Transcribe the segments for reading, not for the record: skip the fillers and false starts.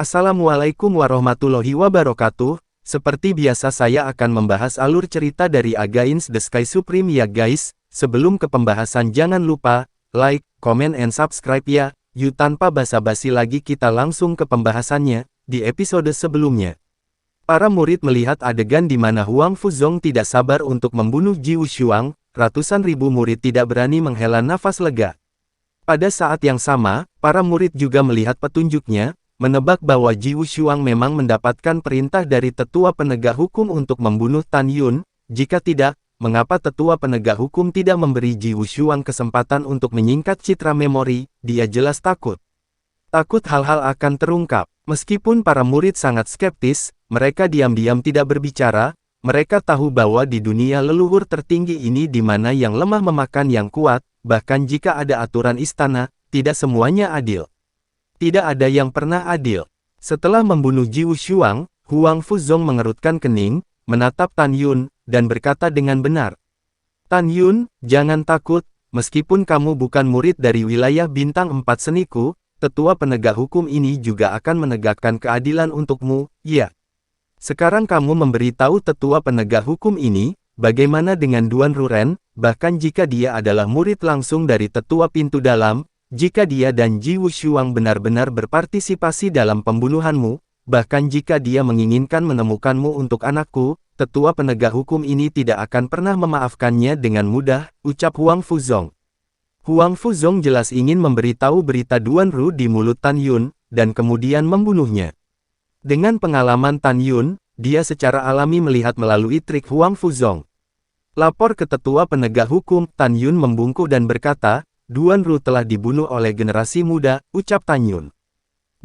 Assalamualaikum warahmatullahi wabarakatuh. Seperti biasa saya akan membahas alur cerita dari Against the Sky Supreme ya guys. Sebelum ke pembahasan jangan lupa, like, comment and subscribe ya. Yuk tanpa basa-basi lagi kita langsung ke pembahasannya. Di episode sebelumnya, para murid melihat adegan di mana Huang Fuzong tidak sabar untuk membunuh Ji Wushuang. Ratusan ribu murid tidak berani menghela nafas lega. Pada saat yang sama, para murid juga melihat petunjuknya, menebak bahwa Ji Wushuang memang mendapatkan perintah dari tetua penegak hukum untuk membunuh Tan Yun. Jika tidak, mengapa tetua penegak hukum tidak memberi Ji Wushuang kesempatan untuk menyingkat citra memori? Dia jelas takut. Takut hal-hal akan terungkap. Meskipun para murid sangat skeptis, mereka diam-diam tidak berbicara. Mereka tahu bahwa di dunia leluhur tertinggi ini di mana yang lemah memakan yang kuat, bahkan jika ada aturan istana, tidak semuanya adil. Tidak ada yang pernah adil. Setelah membunuh Ji Wushuang, Huang Fuzong mengerutkan kening, menatap Tan Yun, dan berkata dengan benar. Tan Yun, jangan takut, meskipun kamu bukan murid dari wilayah bintang 4 seniku, tetua penegak hukum ini juga akan menegakkan keadilan untukmu, ya. Sekarang kamu memberitahu tetua penegak hukum ini, bagaimana dengan Duan Ruren, bahkan jika dia adalah murid langsung dari tetua pintu dalam, jika dia dan Ji Wushuang benar-benar berpartisipasi dalam pembunuhanmu, bahkan jika dia menginginkan menemukanmu untuk anakku, tetua penegak hukum ini tidak akan pernah memaafkannya dengan mudah, ucap Huang Fuzong. Huang Fuzong jelas ingin memberitahu berita Duan Ru di mulut Tan Yun, dan kemudian membunuhnya. Dengan pengalaman Tan Yun, dia secara alami melihat melalui trik Huang Fuzong. Lapor ke tetua penegak hukum, Tan Yun membungkuk dan berkata, Duan Ru telah dibunuh oleh generasi muda, ucap Tan Yun.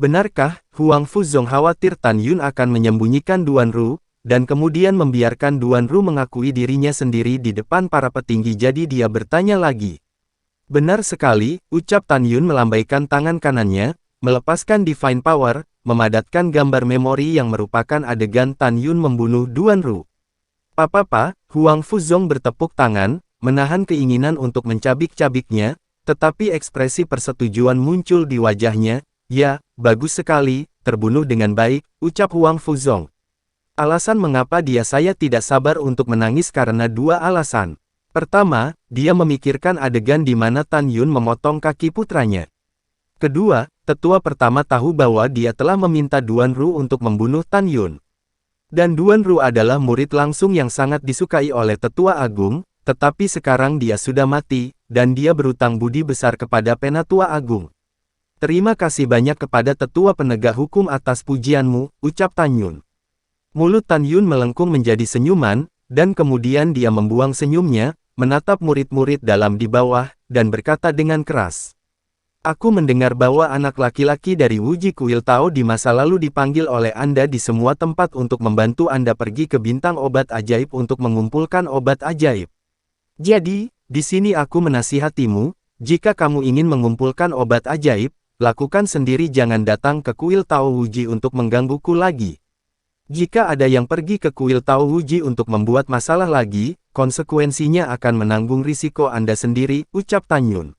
Benarkah, Huang Fuzong khawatir Tan Yun akan menyembunyikan Duan Ru, dan kemudian membiarkan Duan Ru mengakui dirinya sendiri di depan para petinggi jadi dia bertanya lagi. Benar sekali, ucap Tan Yun melambaikan tangan kanannya, melepaskan Divine Power, memadatkan gambar memori yang merupakan adegan Tan Yun membunuh Duan Ru. Papa, Huang Fuzong bertepuk tangan, menahan keinginan untuk mencabik-cabiknya, tetapi ekspresi persetujuan muncul di wajahnya. Ya, bagus sekali, terbunuh dengan baik, ucap Huang Fuzong. Alasan mengapa saya tidak sabar untuk menangis karena dua alasan. Pertama, dia memikirkan adegan di mana Tan Yun memotong kaki putranya. Kedua, tetua pertama tahu bahwa dia telah meminta Duan Ru untuk membunuh Tan Yun. Dan Duan Ru adalah murid langsung yang sangat disukai oleh tetua agung, tetapi sekarang dia sudah mati, dan dia berutang budi besar kepada Penatua Agung. Terima kasih banyak kepada tetua penegak hukum atas pujianmu, ucap Tan Yun. Mulut Tan Yun melengkung menjadi senyuman, dan kemudian dia membuang senyumnya, menatap murid-murid dalam di bawah, dan berkata dengan keras. Aku mendengar bahwa anak laki-laki dari Wuji Kuil Tao di masa lalu dipanggil oleh Anda di semua tempat untuk membantu Anda pergi ke bintang obat ajaib untuk mengumpulkan obat ajaib. Jadi, di sini aku menasihatimu, jika kamu ingin mengumpulkan obat ajaib, lakukan sendiri jangan datang ke Kuil Tao Wuji untuk menggangguku lagi. Jika ada yang pergi ke Kuil Tao Wuji untuk membuat masalah lagi, konsekuensinya akan menanggung risiko Anda sendiri, ucap Tan Yun.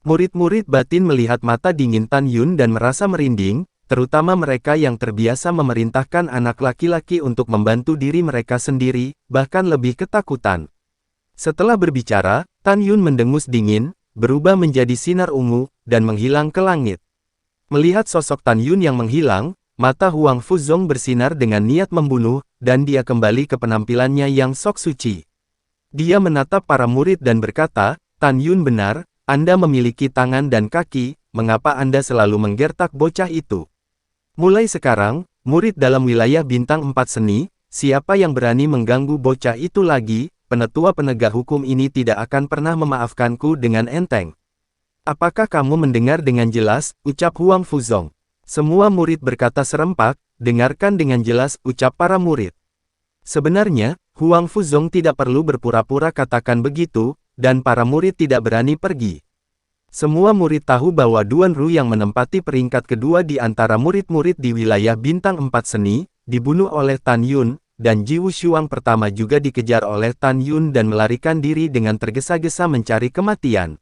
Murid-murid batin melihat mata dingin Tan Yun dan merasa merinding, terutama mereka yang terbiasa memerintahkan anak laki-laki untuk membantu diri mereka sendiri, bahkan lebih ketakutan. Setelah berbicara, Tan Yun mendengus dingin, berubah menjadi sinar ungu, dan menghilang ke langit. Melihat sosok Tan Yun yang menghilang, mata Huang Fuzong bersinar dengan niat membunuh, dan dia kembali ke penampilannya yang sok suci. Dia menatap para murid dan berkata, Tan Yun benar, Anda memiliki tangan dan kaki, mengapa Anda selalu menggertak bocah itu? Mulai sekarang, murid dalam wilayah bintang 4 seni, siapa yang berani mengganggu bocah itu lagi, penetua penegak hukum ini tidak akan pernah memaafkanku dengan enteng. Apakah kamu mendengar dengan jelas, ucap Huang Fuzong. Semua murid berkata serempak, dengarkan dengan jelas, ucap para murid. Sebenarnya, Huang Fuzong tidak perlu berpura-pura katakan begitu, dan para murid tidak berani pergi. Semua murid tahu bahwa Duan Ru yang menempati peringkat kedua di antara murid-murid di wilayah bintang 4 seni, dibunuh oleh Tan Yun, dan Ji Wushuang pertama juga dikejar oleh Tan Yun dan melarikan diri dengan tergesa-gesa mencari kematian.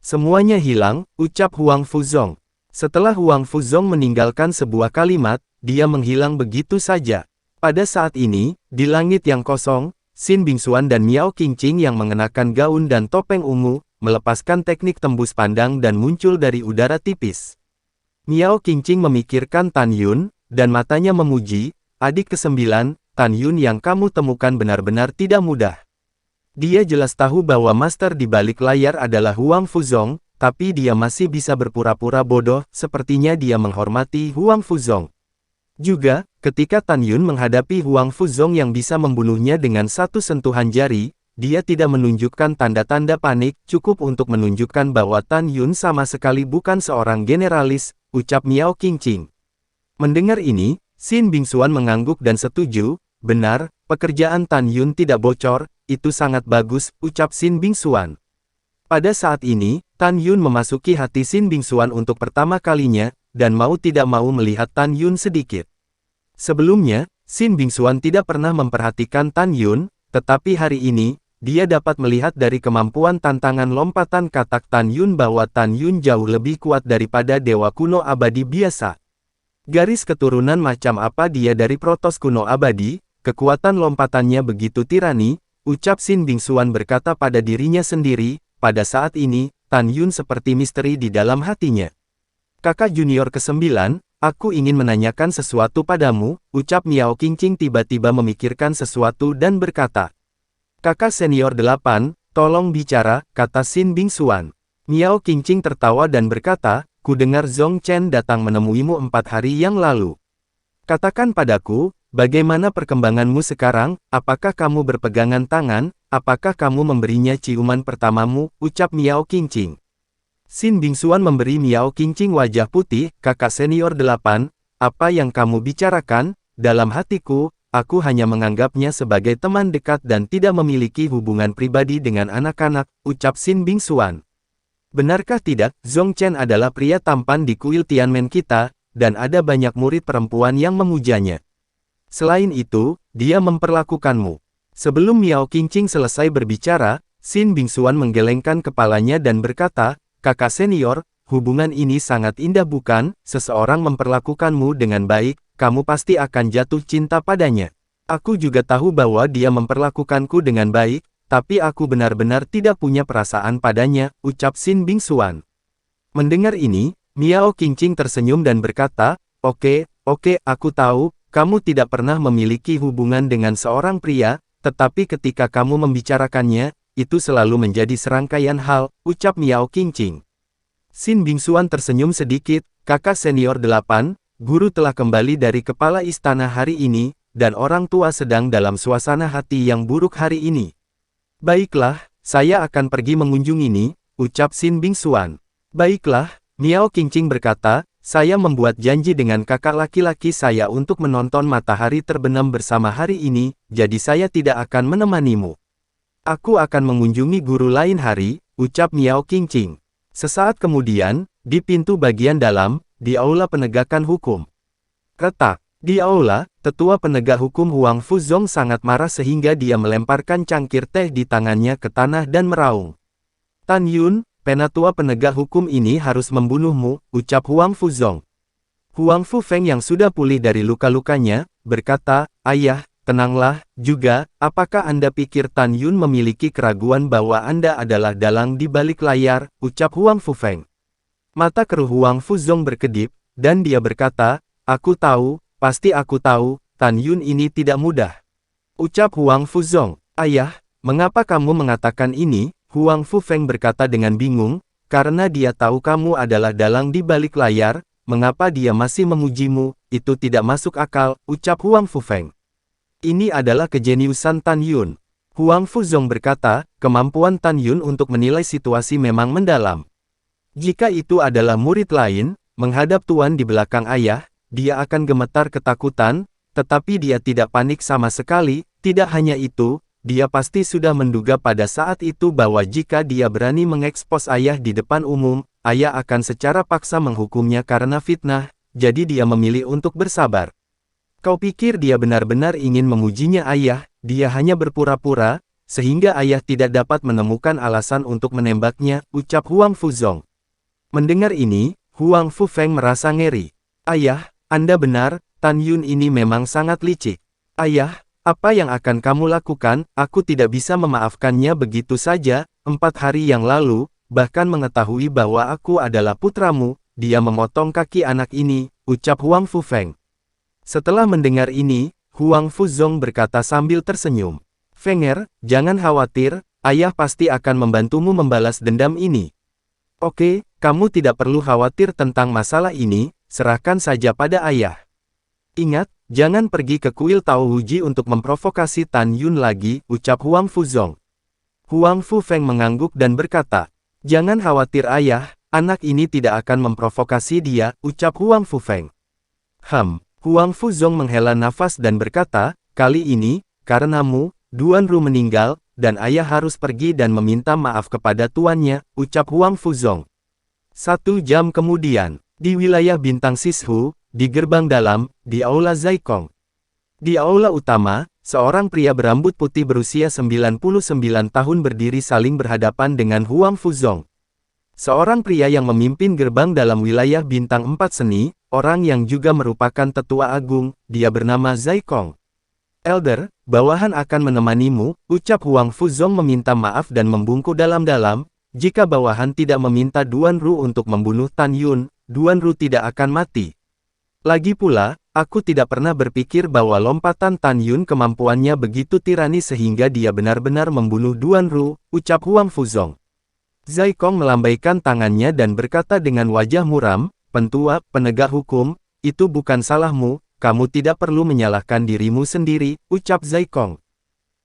Semuanya hilang, ucap Huang Fuzong. Setelah Huang Fuzong meninggalkan sebuah kalimat, dia menghilang begitu saja. Pada saat ini, di langit yang kosong, Xin Bingxuan dan Miao Qingqing yang mengenakan gaun dan topeng ungu, melepaskan teknik tembus pandang dan muncul dari udara tipis. Miao Qingqing memikirkan Tan Yun, dan matanya memuji, adik ke-9, Tan Yun yang kamu temukan benar-benar tidak mudah. Dia jelas tahu bahwa master di balik layar adalah Huang Fuzong, tapi dia masih bisa berpura-pura bodoh, sepertinya dia menghormati Huang Fuzong. Juga, ketika Tan Yun menghadapi Huang Fuzong yang bisa membunuhnya dengan satu sentuhan jari, dia tidak menunjukkan tanda-tanda panik, cukup untuk menunjukkan bahwa Tan Yun sama sekali bukan seorang generalis, ucap Miao Qingqing. Mendengar ini, Xin Bingxuan mengangguk dan setuju, benar, pekerjaan Tan Yun tidak bocor, itu sangat bagus, ucap Xin Bingxuan. Pada saat ini, Tan Yun memasuki hati Xin Bingxuan untuk pertama kalinya, dan mau tidak mau melihat Tan Yun sedikit. Sebelumnya, Xin Bingxuan tidak pernah memperhatikan Tan Yun, tetapi hari ini, dia dapat melihat dari kemampuan tantangan lompatan katak Tan Yun bahwa Tan Yun jauh lebih kuat daripada dewa kuno abadi biasa. Garis keturunan macam apa dia dari Protoss kuno abadi, kekuatan lompatannya begitu tirani, ucap Xin Bingxuan berkata pada dirinya sendiri, pada saat ini, Tan Yun seperti misteri di dalam hatinya. Kakak junior ke-9, aku ingin menanyakan sesuatu padamu, ucap Miao Qingqing tiba-tiba memikirkan sesuatu dan berkata. Kakak senior 8, tolong bicara, kata Xin Bingxuan. Miao Qingqing tertawa dan berkata, ku dengar Zhong Chen datang menemuimu 4 hari yang lalu. Katakan padaku, bagaimana perkembanganmu sekarang, apakah kamu berpegangan tangan, apakah kamu memberinya ciuman pertamamu, ucap Miao Qingqing. Xin Bingxuan memberi Miao Qingqing wajah putih, kakak senior 8, apa yang kamu bicarakan, dalam hatiku, aku hanya menganggapnya sebagai teman dekat dan tidak memiliki hubungan pribadi dengan anak-anak, ucap Xin Bingxuan. Benarkah tidak, Zhong Chen adalah pria tampan di kuil Tianmen kita, dan ada banyak murid perempuan yang memujanya. Selain itu, dia memperlakukanmu. Sebelum Miao Qingqing selesai berbicara, Xin Bingxuan menggelengkan kepalanya dan berkata, kakak senior, hubungan ini sangat indah bukan, seseorang memperlakukanmu dengan baik, kamu pasti akan jatuh cinta padanya. Aku juga tahu bahwa dia memperlakukanku dengan baik, tapi aku benar-benar tidak punya perasaan padanya, ucap Xin Bingxuan. Mendengar ini, Miao Qingqing tersenyum dan berkata, oke, aku tahu, kamu tidak pernah memiliki hubungan dengan seorang pria, tetapi ketika kamu membicarakannya, itu selalu menjadi serangkaian hal, ucap Miao Qingqing. Xin Bingxuan tersenyum sedikit, kakak senior 8, guru telah kembali dari kepala istana hari ini, dan orang tua sedang dalam suasana hati yang buruk hari ini. Baiklah, saya akan pergi mengunjunginya, ucap Xin Bingxuan. Baiklah, Miao Qingqing berkata, saya membuat janji dengan kakak laki-laki saya untuk menonton matahari terbenam bersama hari ini, jadi saya tidak akan menemanimu. Aku akan mengunjungi guru lain hari, ucap Miao Qingqing. Sesaat kemudian, di pintu bagian dalam, di aula penegakan hukum. Retak. Di aula, tetua penegak hukum Huang Fuzong sangat marah sehingga dia melemparkan cangkir teh di tangannya ke tanah dan meraung. Tan Yun, penatua penegak hukum ini harus membunuhmu, ucap Huang Fuzong. Huang Fufeng yang sudah pulih dari luka-lukanya, berkata, ayah, tenanglah, juga, apakah Anda pikir Tan Yun memiliki keraguan bahwa Anda adalah dalang di balik layar, ucap Huang Fufeng. Mata keruh Huang Fuzong berkedip, dan dia berkata, aku tahu, pasti aku tahu, Tan Yun ini tidak mudah. Ucap Huang Fuzong, ayah, mengapa kamu mengatakan ini? Huang Fufeng berkata dengan bingung, karena dia tahu kamu adalah dalang di balik layar, mengapa dia masih memujimu, itu tidak masuk akal, ucap Huang Fufeng. Ini adalah kejeniusan Tan Yun. Huang Fuzong berkata, kemampuan Tan Yun untuk menilai situasi memang mendalam. Jika itu adalah murid lain, menghadap tuan di belakang ayah, dia akan gemetar ketakutan, tetapi dia tidak panik sama sekali, tidak hanya itu, dia pasti sudah menduga pada saat itu bahwa jika dia berani mengekspos ayah di depan umum, ayah akan secara paksa menghukumnya karena fitnah, jadi dia memilih untuk bersabar. Kau pikir dia benar-benar ingin memujinya ayah, dia hanya berpura-pura, sehingga ayah tidak dapat menemukan alasan untuk menembaknya, ucap Huang Fuzong. Mendengar ini, Huang Fufeng merasa ngeri. Ayah, Anda benar, Tan Yun ini memang sangat licik. Ayah, apa yang akan kamu lakukan? Aku tidak bisa memaafkannya begitu saja. 4 hari yang lalu, bahkan mengetahui bahwa aku adalah putramu, dia memotong kaki anak ini, ucap Huang Fufeng. Setelah mendengar ini, Huang Fuzong berkata sambil tersenyum. Fenger, jangan khawatir, ayah pasti akan membantumu membalas dendam ini. Oke, kamu tidak perlu khawatir tentang masalah ini, serahkan saja pada ayah. Ingat, jangan pergi ke kuil Tao Huji untuk memprovokasi Tan Yun lagi, ucap Huang Fuzong. Huang Fufeng mengangguk dan berkata, jangan khawatir ayah, anak ini tidak akan memprovokasi dia, ucap Huang Fufeng. Huang Fuzong menghela nafas dan berkata, kali ini, karenamu, Duan Ru meninggal, dan ayah harus pergi dan meminta maaf kepada tuannya, ucap Huang Fuzong. 1 jam kemudian, di wilayah Bintang Sishu, di gerbang dalam, di Aula Zaikong. Di aula utama, seorang pria berambut putih berusia 99 tahun berdiri saling berhadapan dengan Huang Fuzong. Seorang pria yang memimpin gerbang dalam wilayah Bintang 4 Seni, orang yang juga merupakan tetua agung, dia bernama Zaikong. Elder, bawahan akan menemanimu, ucap Huang Fuzong meminta maaf dan membungkuk dalam-dalam, jika bawahan tidak meminta Duan Ru untuk membunuh Tan Yun, Duan Ru tidak akan mati. Lagi pula, aku tidak pernah berpikir bahwa lompatan Tan Yun kemampuannya begitu tirani sehingga dia benar-benar membunuh Duan Ru, ucap Huang Fuzong. Zaikong melambaikan tangannya dan berkata dengan wajah muram, pentua, penegak hukum, itu bukan salahmu, kamu tidak perlu menyalahkan dirimu sendiri, ucap Zaikong.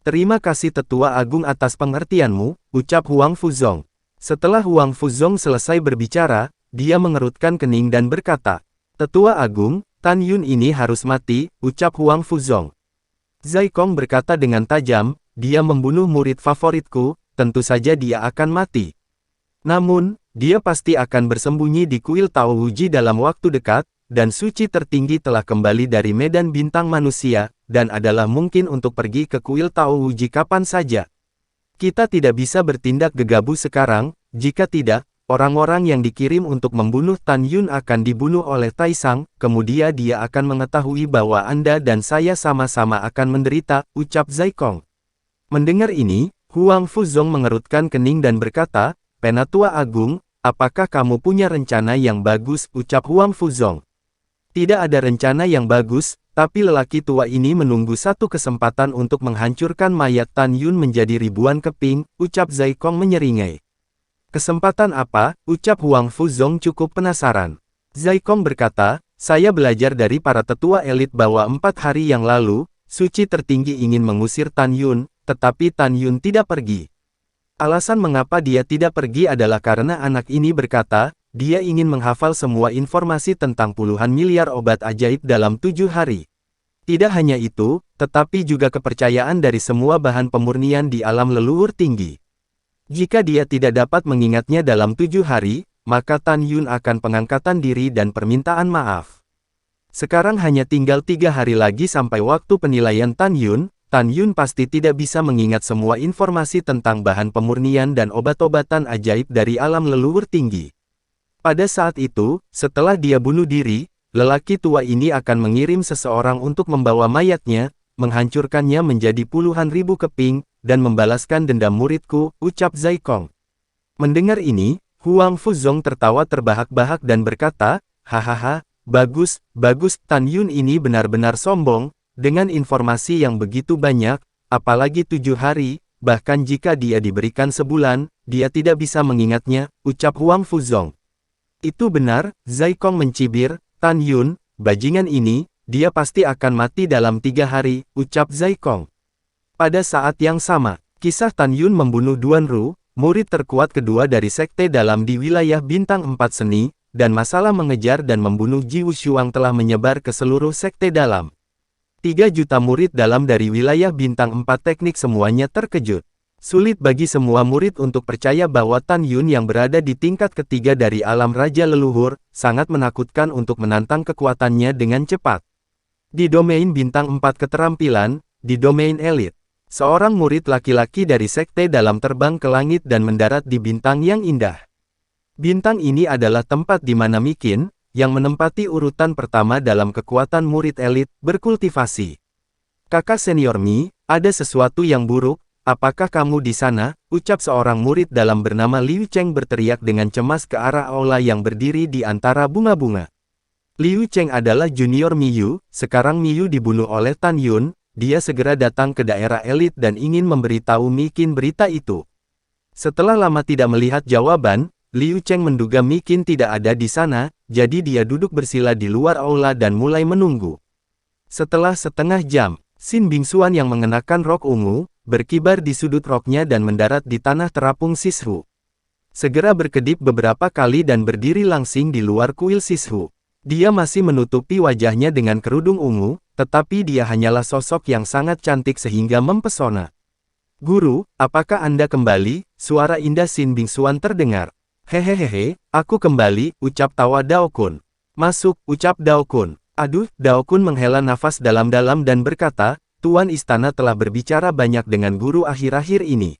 Terima kasih Tetua Agung atas pengertianmu, ucap Huang Fuzong. Setelah Huang Fuzong selesai berbicara, dia mengerutkan kening dan berkata, Tetua Agung, Tan Yun ini harus mati, ucap Huang Fuzong. Zaikong berkata dengan tajam, dia membunuh murid favoritku, tentu saja dia akan mati. Namun, dia pasti akan bersembunyi di kuil Tao Huji dalam waktu dekat, dan suci tertinggi telah kembali dari medan bintang manusia, dan adalah mungkin untuk pergi ke kuil Tao Huji kapan saja. Kita tidak bisa bertindak gegabah sekarang, jika tidak, orang-orang yang dikirim untuk membunuh Tan Yun akan dibunuh oleh Taisang, kemudian dia akan mengetahui bahwa Anda dan saya sama-sama akan menderita, ucap Zaikong. Mendengar ini, Huang Fuzong mengerutkan kening dan berkata, Penatua Agung, apakah kamu punya rencana yang bagus, ucap Huang Fuzong. Tidak ada rencana yang bagus, tapi lelaki tua ini menunggu satu kesempatan untuk menghancurkan mayat Tan Yun menjadi ribuan keping, ucap Zaikong menyeringai. Kesempatan apa? Ucap Huang Fuzong cukup penasaran. Zaikong berkata, saya belajar dari para tetua elit bahwa 4 hari yang lalu, suci tertinggi ingin mengusir Tan Yun, tetapi Tan Yun tidak pergi. Alasan mengapa dia tidak pergi adalah karena anak ini berkata, dia ingin menghafal semua informasi tentang puluhan miliar obat ajaib dalam 7 hari. Tidak hanya itu, tetapi juga kepercayaan dari semua bahan pemurnian di alam leluhur tinggi. Jika dia tidak dapat mengingatnya dalam 7 hari, maka Tan Yun akan pengangkatan diri dan permintaan maaf. Sekarang hanya tinggal 3 hari lagi sampai waktu penilaian Tan Yun pasti tidak bisa mengingat semua informasi tentang bahan pemurnian dan obat-obatan ajaib dari alam leluhur tinggi. Pada saat itu, setelah dia bunuh diri, lelaki tua ini akan mengirim seseorang untuk membawa mayatnya, menghancurkannya menjadi puluhan ribu keping, dan membalaskan dendam muridku, ucap Zaikong. Mendengar ini, Huang Fuzong tertawa terbahak-bahak dan berkata, hahaha, bagus, Tan Yun ini benar-benar sombong, dengan informasi yang begitu banyak, apalagi 7 hari, bahkan jika dia diberikan sebulan, dia tidak bisa mengingatnya, ucap Huang Fuzong. Itu benar, Zaikong mencibir, Tan Yun, bajingan ini, dia pasti akan mati dalam 3 hari, ucap Zaikong. Pada saat yang sama, kisah Tan Yun membunuh Duan Ru, murid terkuat kedua dari sekte dalam di wilayah Bintang 4 Seni, dan masalah mengejar dan membunuh Ji Wushuang telah menyebar ke seluruh sekte dalam. 3 juta murid dalam dari wilayah Bintang 4 Teknik semuanya terkejut. Sulit bagi semua murid untuk percaya bahwa Tan Yun yang berada di tingkat ketiga dari alam Raja Leluhur, sangat menakutkan untuk menantang kekuatannya dengan cepat. Di domain Bintang 4 Keterampilan, di domain elit, seorang murid laki-laki dari sekte dalam terbang ke langit dan mendarat di bintang yang indah. Bintang ini adalah tempat di mana Mikin, yang menempati urutan pertama dalam kekuatan murid elit, berkultivasi. Kakak senior Mi, ada sesuatu yang buruk, apakah kamu di sana? Ucap seorang murid dalam bernama Liu Cheng berteriak dengan cemas ke arah aula yang berdiri di antara bunga-bunga. Liu Cheng adalah junior Miyu, sekarang Miyu dibunuh oleh Tan Yun, dia segera datang ke daerah elit dan ingin memberitahu Mikin berita itu. Setelah lama tidak melihat jawaban, Liu Cheng menduga Mikin tidak ada di sana, jadi dia duduk bersila di luar aula dan mulai menunggu. Setelah setengah jam, Xin Bingxuan yang mengenakan rok ungu, berkibar di sudut roknya dan mendarat di tanah terapung Sishu. Segera berkedip beberapa kali dan berdiri langsing di luar kuil Sishu. Dia masih menutupi wajahnya dengan kerudung ungu, tetapi dia hanyalah sosok yang sangat cantik sehingga mempesona. Guru, apakah Anda kembali? Suara indah Xin Bingxuan terdengar. Hehehehe, aku kembali, ucap tawa Dao Kun. Masuk, ucap Dao Kun. Aduh, Dao Kun menghela nafas dalam-dalam dan berkata, Tuan Istana telah berbicara banyak dengan guru akhir-akhir ini.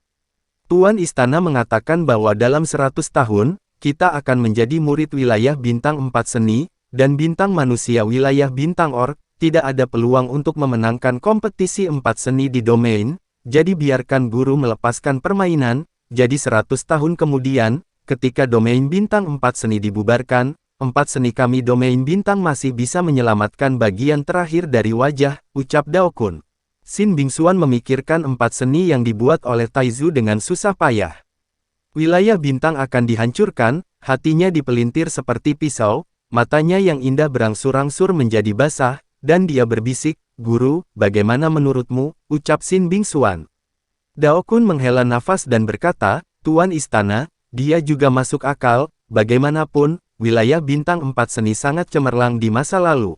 Tuan Istana mengatakan bahwa dalam 100 tahun, kita akan menjadi murid wilayah bintang 4 seni, dan bintang manusia wilayah bintang Orc, tidak ada peluang untuk memenangkan kompetisi 4 seni di domain, jadi biarkan guru melepaskan permainan, jadi 100 tahun kemudian, ketika domain bintang 4 seni dibubarkan, 4 seni kami domain bintang masih bisa menyelamatkan bagian terakhir dari wajah, ucap Dao Kun. Xin Bingxuan memikirkan 4 seni yang dibuat oleh Taizu dengan susah payah. Wilayah bintang akan dihancurkan, hatinya dipelintir seperti pisau, matanya yang indah berangsur-angsur menjadi basah, dan dia berbisik, Guru, bagaimana menurutmu? Ucap Xin Bingxuan. Dao Kun menghela nafas dan berkata, Tuan Istana, dia juga masuk akal, bagaimanapun, wilayah bintang 4 seni sangat cemerlang di masa lalu.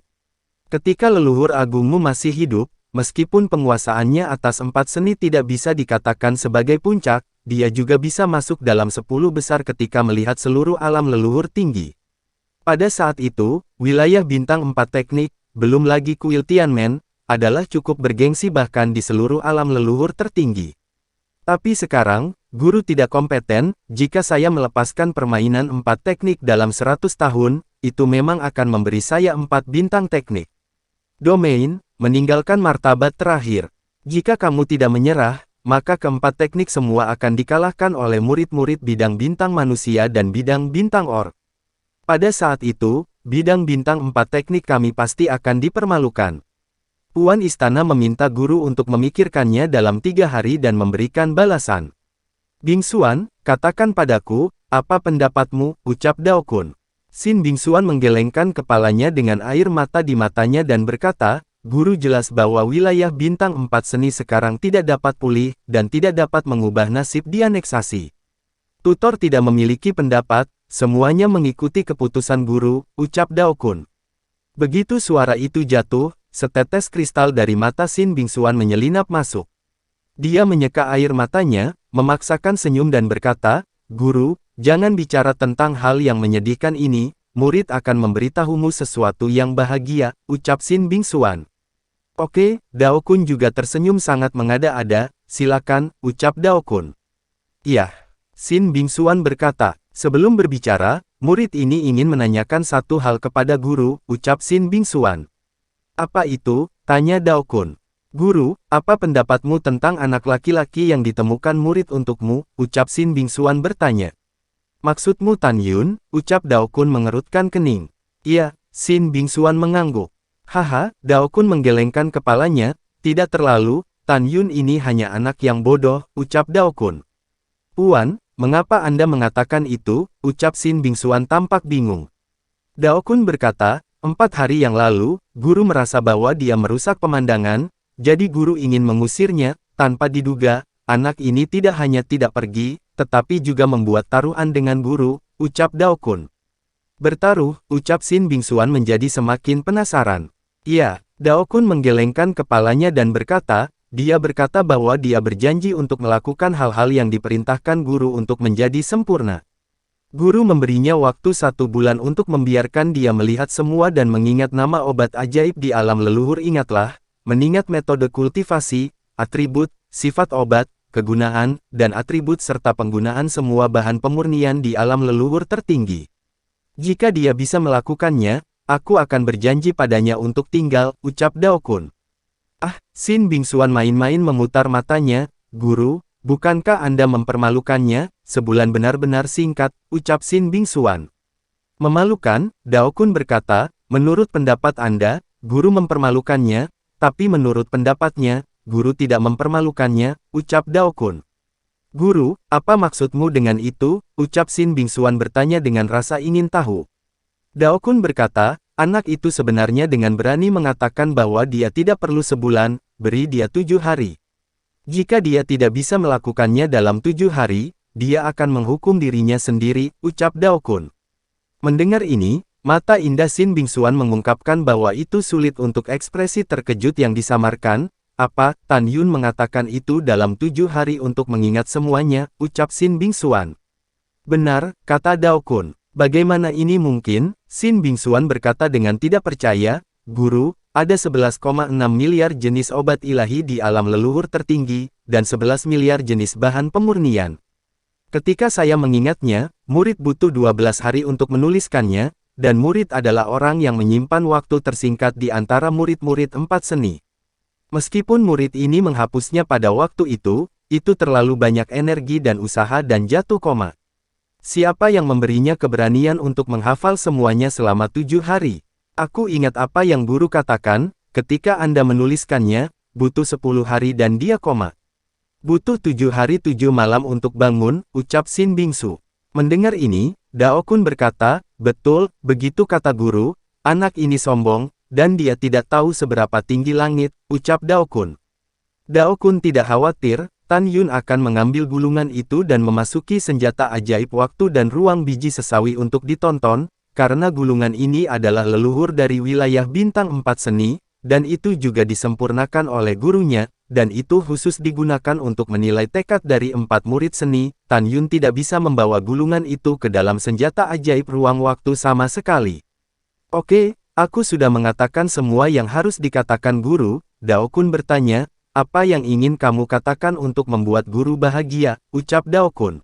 Ketika leluhur agungmu masih hidup, meskipun penguasaannya atas 4 seni tidak bisa dikatakan sebagai puncak, dia juga bisa masuk dalam 10 besar ketika melihat seluruh alam leluhur tinggi. Pada saat itu, wilayah bintang 4 teknik, belum lagi kuil Tianmen, adalah cukup bergengsi bahkan di seluruh alam leluhur tertinggi. Tapi sekarang, guru tidak kompeten, jika saya melepaskan permainan 4 teknik dalam 100 tahun, itu memang akan memberi saya 4 bintang teknik. Domain, meninggalkan martabat terakhir. Jika kamu tidak menyerah, maka keempat teknik semua akan dikalahkan oleh murid-murid bidang bintang manusia dan bidang bintang Orc. Pada saat itu, bidang bintang 4 teknik kami pasti akan dipermalukan. Puan Istana meminta guru untuk memikirkannya dalam 3 hari dan memberikan balasan. Bingxuan, katakan padaku, apa pendapatmu, ucap Dao Kun. Xin Bingxuan menggelengkan kepalanya dengan air mata di matanya dan berkata, Guru jelas bahwa wilayah bintang 4 seni sekarang tidak dapat pulih, dan tidak dapat mengubah nasib dianeksasi. Tutor tidak memiliki pendapat, semuanya mengikuti keputusan guru, ucap Dao Kun. Begitu suara itu jatuh, setetes kristal dari mata Xin Bingxuan menyelinap masuk. Dia menyeka air matanya, memaksakan senyum dan berkata, Guru, jangan bicara tentang hal yang menyedihkan ini, murid akan memberitahumu sesuatu yang bahagia, ucap Xin Bingxuan. Oke, Dao Kun juga tersenyum sangat mengada-ada, silakan, ucap Dao Kun. Iya. Xin Bingxuan berkata, sebelum berbicara, murid ini ingin menanyakan satu hal kepada guru, ucap Xin Bingxuan. Apa itu? Tanya Dao Kun. Guru, apa pendapatmu tentang anak laki-laki yang ditemukan murid untukmu? Ucap Xin Bingxuan bertanya. Maksudmu Tan Yun? Ucap Dao Kun mengerutkan kening. Iya, Xin Bingxuan mengangguk. Haha, Dao Kun menggelengkan kepalanya, tidak terlalu, Tan Yun ini hanya anak yang bodoh, ucap Dao Kun. Puan, mengapa Anda mengatakan itu? Ucap Xin Bingxuan tampak bingung. Dao Kun berkata, 4 hari yang lalu, guru merasa bahwa dia merusak pemandangan, jadi guru ingin mengusirnya, tanpa diduga, anak ini tidak hanya tidak pergi, tetapi juga membuat taruhan dengan guru, ucap Dao Kun. Bertaruh, ucap Xin Bingxuan menjadi semakin penasaran. Iya, Dao Kun menggelengkan kepalanya dan berkata, dia berkata bahwa dia berjanji untuk melakukan hal-hal yang diperintahkan guru untuk menjadi sempurna. Guru memberinya waktu 1 bulan untuk membiarkan dia melihat semua dan mengingat nama obat ajaib di alam leluhur. Ingatlah, mengingat metode kultivasi, atribut, sifat obat, kegunaan, dan atribut serta penggunaan semua bahan pemurnian di alam leluhur tertinggi. Jika dia bisa melakukannya, aku akan berjanji padanya untuk tinggal, ucap Dao Kun. Ah, Xin Bingxuan main-main memutar matanya, Guru, bukankah Anda mempermalukannya? Sebulan benar-benar singkat, ucap Xin Bingxuan. Memalukan, Dao Kun berkata, menurut pendapat Anda, Guru mempermalukannya, tapi menurut pendapatnya, Guru tidak mempermalukannya, ucap Dao Kun. Guru, apa maksudmu dengan itu? Ucap Xin Bingxuan bertanya dengan rasa ingin tahu. Dao Kun berkata, anak itu sebenarnya dengan berani mengatakan bahwa dia tidak perlu sebulan, beri dia 7 hari. Jika dia tidak bisa melakukannya dalam 7 hari, dia akan menghukum dirinya sendiri, ucap Dao Kun. Mendengar ini, mata indah Xin Bingxuan mengungkapkan bahwa itu sulit untuk ekspresi terkejut yang disamarkan. Apa, Tan Yun mengatakan itu dalam 7 hari untuk mengingat semuanya, ucap Xin Bingxuan. Benar, kata Dao Kun. Bagaimana ini mungkin? Xin Bingxuan berkata dengan tidak percaya, Guru, ada 11,6 miliar jenis obat ilahi di alam leluhur tertinggi, dan 11 miliar jenis bahan pemurnian. Ketika saya mengingatnya, murid butuh 12 hari untuk menuliskannya, dan murid adalah orang yang menyimpan waktu tersingkat di antara murid-murid 4 seni. Meskipun murid ini menghapusnya pada waktu itu terlalu banyak energi dan usaha dan jatuh koma. Siapa yang memberinya keberanian untuk menghafal semuanya selama 7 hari? Aku ingat apa yang guru katakan, ketika Anda menuliskannya, butuh 10 hari dan dia koma. Butuh 7 hari 7 malam untuk bangun, ucap Xin Bingxu. Mendengar ini, Dao Kun berkata, betul, begitu kata guru, anak ini sombong, dan dia tidak tahu seberapa tinggi langit, ucap Dao Kun. Dao Kun tidak khawatir, Tan Yun akan mengambil gulungan itu dan memasuki senjata ajaib waktu dan ruang biji sesawi untuk ditonton, karena gulungan ini adalah leluhur dari wilayah bintang 4 seni, dan itu juga disempurnakan oleh gurunya, dan itu khusus digunakan untuk menilai tekad dari 4 murid seni. Tan Yun tidak bisa membawa gulungan itu ke dalam senjata ajaib ruang waktu sama sekali. Oke, aku sudah mengatakan semua yang harus dikatakan guru, Dao Kun bertanya, apa yang ingin kamu katakan untuk membuat guru bahagia, ucap Dao Kun.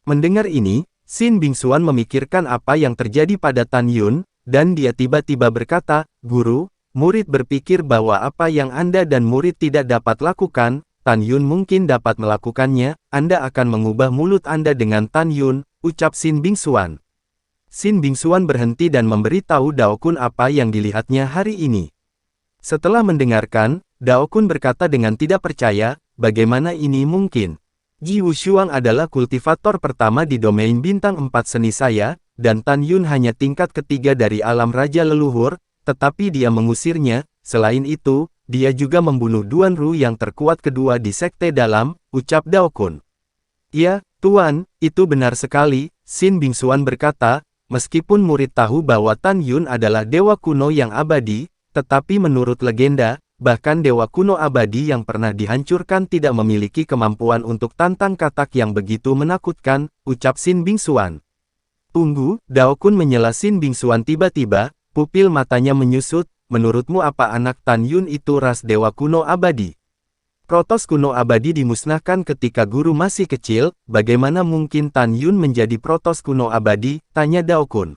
Mendengar ini, Xin Bingxuan memikirkan apa yang terjadi pada Tan Yun, dan dia tiba-tiba berkata, Guru, murid berpikir bahwa apa yang Anda dan murid tidak dapat lakukan, Tan Yun mungkin dapat melakukannya, Anda akan mengubah mulut Anda dengan Tan Yun, ucap Xin Bingxuan. Xin Bingxuan berhenti dan memberitahu Dao Kun apa yang dilihatnya hari ini. Setelah mendengarkan, Dao Kun berkata dengan tidak percaya, bagaimana ini mungkin? Ji Wushuang adalah kultivator pertama di domain bintang 4 seni saya, dan Tan Yun hanya tingkat ketiga dari alam raja leluhur, tetapi dia mengusirnya. Selain itu, dia juga membunuh Duan Ru yang terkuat kedua di sekte dalam, ucap Dao Kun. Ya, Tuan, itu benar sekali, Xin Bingxuan berkata, meskipun murid tahu bahwa Tan Yun adalah dewa kuno yang abadi, tetapi menurut legenda, bahkan dewa kuno abadi yang pernah dihancurkan tidak memiliki kemampuan untuk tantang katak yang begitu menakutkan, ucap Xin Bingxuan. Tunggu, Dao Kun menyela Xin Bingxuan tiba-tiba, pupil matanya menyusut, menurutmu apa anak Tan Yun itu ras dewa kuno abadi? Protos kuno abadi dimusnahkan ketika guru masih kecil, bagaimana mungkin Tan Yun menjadi protos kuno abadi? Tanya Dao Kun.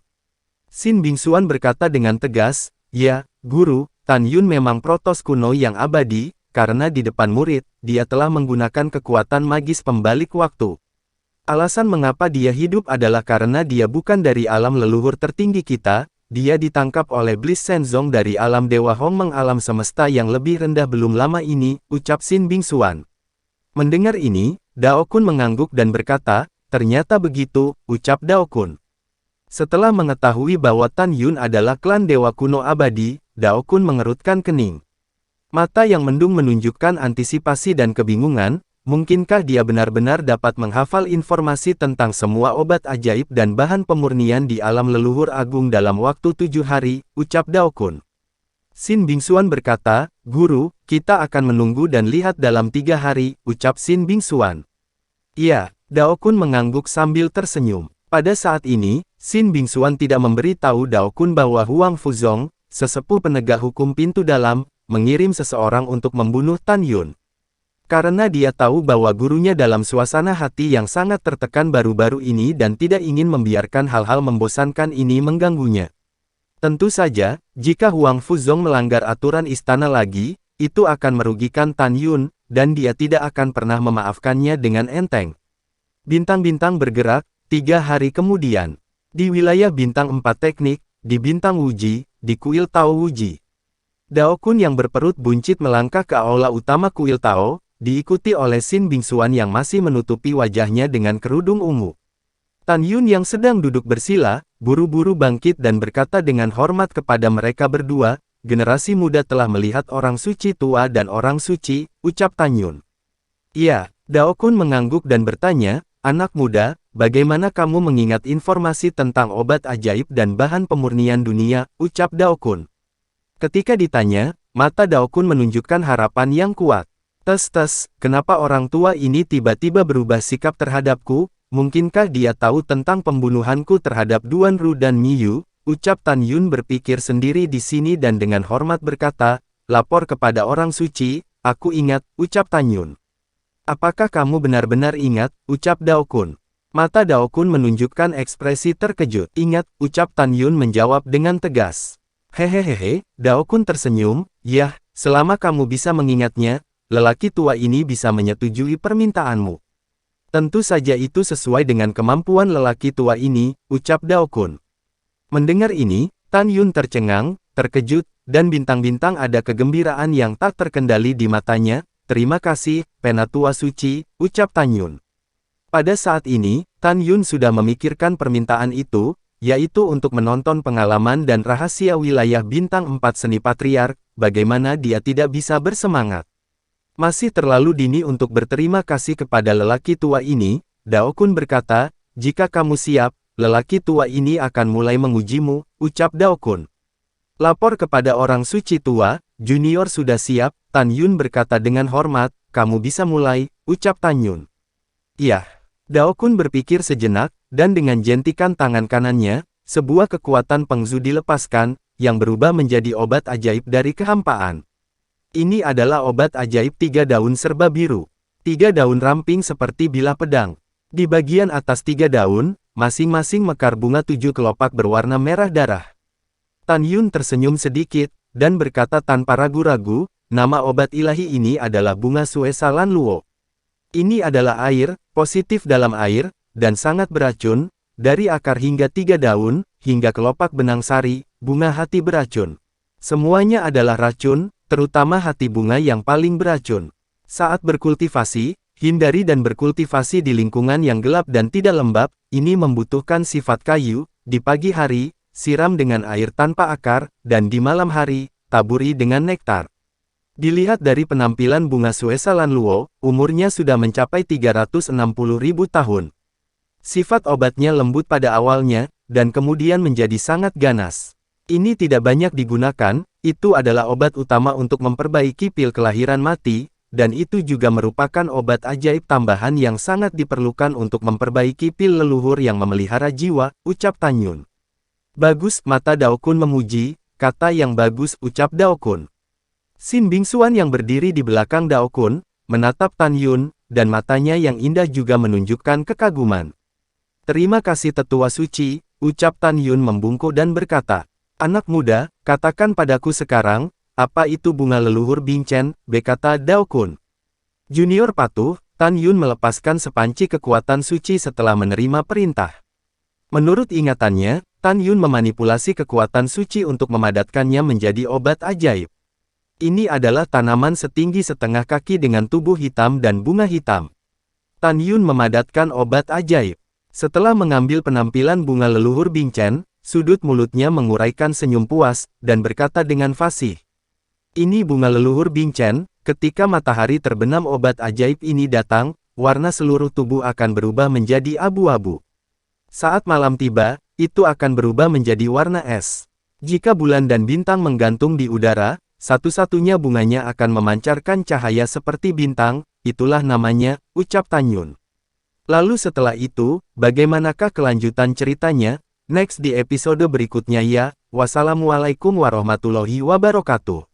Xin Bingxuan berkata dengan tegas, ya, guru, Tan Yun memang protos kuno yang abadi, karena di depan murid, dia telah menggunakan kekuatan magis pembalik waktu. Alasan mengapa dia hidup adalah karena dia bukan dari alam leluhur tertinggi kita. Dia ditangkap oleh Bliss Shenzong dari alam Dewa Hongmeng alam semesta yang lebih rendah belum lama ini, ucap Xin Bingxuan. Mendengar ini, Dao Kun mengangguk dan berkata, ternyata begitu, ucap Dao Kun. Setelah mengetahui bahwa Tan Yun adalah klan Dewa Kuno Abadi, Dao Kun mengerutkan kening. Mata yang mendung menunjukkan antisipasi dan kebingungan. Mungkinkah dia benar-benar dapat menghafal informasi tentang semua obat ajaib dan bahan pemurnian di alam leluhur agung dalam waktu 7 hari, ucap Dao Kun. Xin Bingxuan berkata, Guru, kita akan menunggu dan lihat dalam 3 hari, ucap Xin Bingxuan. Iya, Dao Kun mengangguk sambil tersenyum. Pada saat ini, Xin Bingxuan tidak memberitahu Dao Kun bahwa Huang Fuzong, sesepuh penegak hukum pintu dalam, mengirim seseorang untuk membunuh Tan Yun. Karena dia tahu bahwa gurunya dalam suasana hati yang sangat tertekan baru-baru ini dan tidak ingin membiarkan hal-hal membosankan ini mengganggunya. Tentu saja, jika Huang Fuzong melanggar aturan istana lagi, itu akan merugikan Tan Yun, dan dia tidak akan pernah memaafkannya dengan enteng. Bintang-bintang bergerak, 3 hari kemudian. Di wilayah bintang 4 teknik, di bintang Wuji, di kuil Tao Wuji. Dao Kun yang berperut buncit melangkah ke aula utama kuil Tao, diikuti oleh Xin Bingxuan yang masih menutupi wajahnya dengan kerudung ungu. Tan Yun yang sedang duduk bersila, buru-buru bangkit dan berkata dengan hormat kepada mereka berdua, generasi muda telah melihat orang suci tua dan orang suci, ucap Tan Yun. Iya, Dao Kun mengangguk dan bertanya, anak muda, bagaimana kamu mengingat informasi tentang obat ajaib dan bahan pemurnian dunia, ucap Dao Kun. Ketika ditanya, mata Dao Kun menunjukkan harapan yang kuat. Tes, kenapa orang tua ini tiba-tiba berubah sikap terhadapku? Mungkinkah dia tahu tentang pembunuhanku terhadap Duan Ru dan Miyu? Ucap Tan Yun berpikir sendiri di sini dan dengan hormat berkata, lapor kepada orang suci, aku ingat, ucap Tan Yun. Apakah kamu benar-benar ingat? Ucap Dao Kun. Mata Dao Kun menunjukkan ekspresi terkejut. Ingat, ucap Tan Yun menjawab dengan tegas. Hehehe, Dao Kun tersenyum, yah, selama kamu bisa mengingatnya, lelaki tua ini bisa menyetujui permintaanmu. Tentu saja itu sesuai dengan kemampuan lelaki tua ini, ucap Dao Kun. Mendengar ini, Tan Yun tercengang, terkejut, dan bintang-bintang ada kegembiraan yang tak terkendali di matanya. Terima kasih, Penatua Suci, ucap Tan Yun. Pada saat ini, Tan Yun sudah memikirkan permintaan itu, yaitu untuk menonton pengalaman dan rahasia wilayah bintang 4 seni patriark, bagaimana dia tidak bisa bersemangat. Masih terlalu dini untuk berterima kasih kepada lelaki tua ini, Dao Kun berkata, jika kamu siap, lelaki tua ini akan mulai mengujimu, ucap Dao Kun. Lapor kepada orang suci tua, junior sudah siap, Tan Yun berkata dengan hormat, kamu bisa mulai, ucap Tan Yun. Iya. Dao Kun berpikir sejenak, dan dengan jentikan tangan kanannya, sebuah kekuatan pengzu dilepaskan, yang berubah menjadi obat ajaib dari kehampaan. Ini adalah obat ajaib 3 daun serba biru. 3 daun ramping seperti bilah pedang. Di bagian atas 3 daun, masing-masing mekar bunga 7 kelopak berwarna merah darah. Tan Yun tersenyum sedikit, dan berkata tanpa ragu-ragu, nama obat ilahi ini adalah bunga Suesa Lan Luo. Ini adalah air, positif dalam air, dan sangat beracun, dari akar hingga 3 daun, hingga kelopak benang sari, bunga hati beracun. Semuanya adalah racun, terutama hati bunga yang paling beracun. Saat berkultivasi, hindari dan berkultivasi di lingkungan yang gelap dan tidak lembab, ini membutuhkan sifat kayu, di pagi hari, siram dengan air tanpa akar, dan di malam hari, taburi dengan nektar. Dilihat dari penampilan bunga Suesa Lan Luo, umurnya sudah mencapai 360.000 tahun. Sifat obatnya lembut pada awalnya, dan kemudian menjadi sangat ganas. Ini tidak banyak digunakan, itu adalah obat utama untuk memperbaiki pil kelahiran mati, dan itu juga merupakan obat ajaib tambahan yang sangat diperlukan untuk memperbaiki pil leluhur yang memelihara jiwa, ucap Tan Yun. Bagus, mata Dao Kun memuji, kata yang bagus, ucap Dao Kun. Xin Bingxuan yang berdiri di belakang Dao Kun, menatap Tan Yun, dan matanya yang indah juga menunjukkan kekaguman. Terima kasih tetua suci, ucap Tan Yun membungkuk dan berkata, anak muda, katakan padaku sekarang, apa itu bunga leluhur Bingchen, berkata Dao Kun. Junior patuh, Tan Yun melepaskan sepanci kekuatan suci setelah menerima perintah. Menurut ingatannya, Tan Yun memanipulasi kekuatan suci untuk memadatkannya menjadi obat ajaib. Ini adalah tanaman setinggi setengah kaki dengan tubuh hitam dan bunga hitam. Tan Yun memadatkan obat ajaib. Setelah mengambil penampilan bunga leluhur Bingchen, sudut mulutnya menguraikan senyum puas, dan berkata dengan fasih. Ini bunga leluhur Bingchen, ketika matahari terbenam obat ajaib ini datang, warna seluruh tubuh akan berubah menjadi abu-abu. Saat malam tiba, itu akan berubah menjadi warna es. Jika bulan dan bintang menggantung di udara, satu-satunya bunganya akan memancarkan cahaya seperti bintang, itulah namanya, ucap Tan Yun. Lalu setelah itu, bagaimanakah kelanjutan ceritanya? Next di episode berikutnya ya. Wassalamualaikum warahmatullahi wabarakatuh.